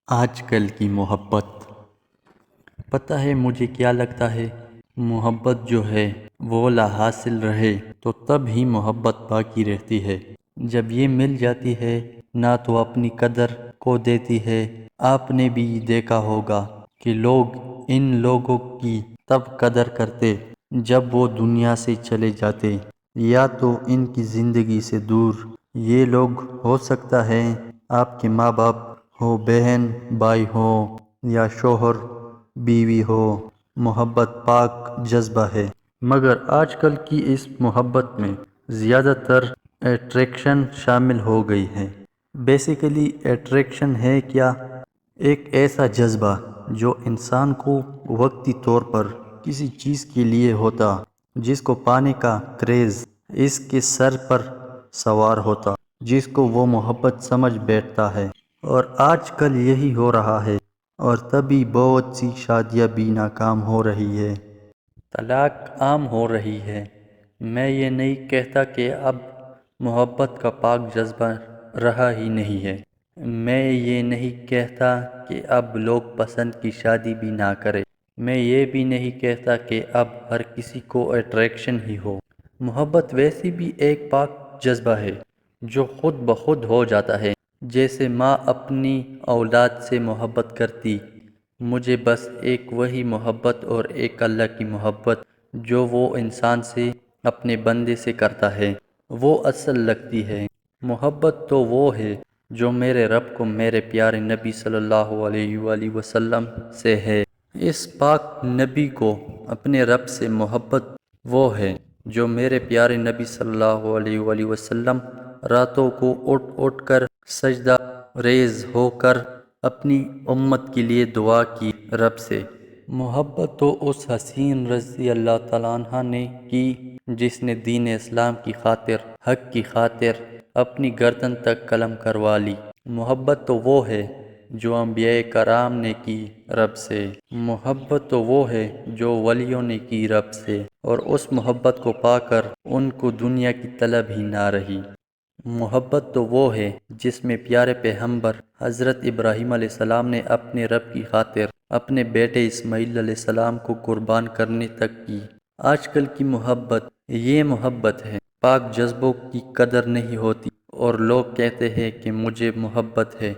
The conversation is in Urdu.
آج کل کی محبت، پتہ ہے مجھے کیا لگتا ہے؟ محبت جو ہے وہ لا حاصل رہے تو تب ہی محبت باقی رہتی ہے۔ جب یہ مل جاتی ہے نہ تو اپنی قدر کو دیتی ہے۔ آپ نے بھی دیکھا ہوگا کہ لوگ ان لوگوں کی تب قدر کرتے جب وہ دنیا سے چلے جاتے یا تو ان کی زندگی سے دور۔ یہ لوگ ہو سکتا ہے آپ کے ماں باپ ہو، بہن بھائی ہو یا شوہر بیوی ہو۔ محبت پاک جذبہ ہے، مگر آج کل کی اس محبت میں زیادہ تر اٹریکشن شامل ہو گئی ہے۔ بیسیکلی اٹریکشن ہے کیا؟ ایک ایسا جذبہ جو انسان کو وقتی طور پر کسی چیز کے لیے ہوتا، جس کو پانے کا کریز اس کے سر پر سوار ہوتا، جس کو وہ محبت سمجھ بیٹھتا ہے۔ اور آج کل یہی ہو رہا ہے، اور تبھی بہت سی شادیاں بھی ناکام ہو رہی ہے، طلاق عام ہو رہی ہے۔ میں یہ نہیں کہتا کہ اب محبت کا پاک جذبہ رہا ہی نہیں ہے۔ میں یہ نہیں کہتا کہ اب لوگ پسند کی شادی بھی نہ کریں۔ میں یہ بھی نہیں کہتا کہ اب ہر کسی کو اٹریکشن ہی ہو۔ محبت ویسی بھی ایک پاک جذبہ ہے جو خود بخود ہو جاتا ہے، جیسے ماں اپنی اولاد سے محبت کرتی۔ مجھے بس ایک وہی محبت اور ایک اللہ کی محبت جو وہ انسان سے، اپنے بندے سے کرتا ہے، وہ اصل لگتی ہے۔ محبت تو وہ ہے جو میرے رب کو میرے پیارے نبی صلی اللہ علیہ وآلہ وسلم سے ہے۔ اس پاک نبی کو اپنے رب سے محبت وہ ہے جو میرے پیارے نبی صلی اللہ علیہ وآلہ وسلم راتوں کو اٹھ اٹھ کر سجدہ ریز ہو کر اپنی امت کے لیے دعا کی رب سے۔ محبت تو اس حسین رضی اللہ تعالیٰ عنہ نے کی جس نے دین اسلام کی خاطر، حق کی خاطر اپنی گردن تک قلم کروا لی۔ محبت تو وہ ہے جو انبیاء کرام نے کی رب سے۔ محبت تو وہ ہے جو ولیوں نے کی رب سے، اور اس محبت کو پا کر ان کو دنیا کی طلب ہی نہ رہی۔ محبت تو وہ ہے جس میں پیارے پیغمبر حضرت ابراہیم علیہ السلام نے اپنے رب کی خاطر اپنے بیٹے اسماعیل علیہ السلام کو قربان کرنے تک کی۔ آج کل کی محبت یہ محبت ہے، پاک جذبوں کی قدر نہیں ہوتی، اور لوگ کہتے ہیں کہ مجھے محبت ہے،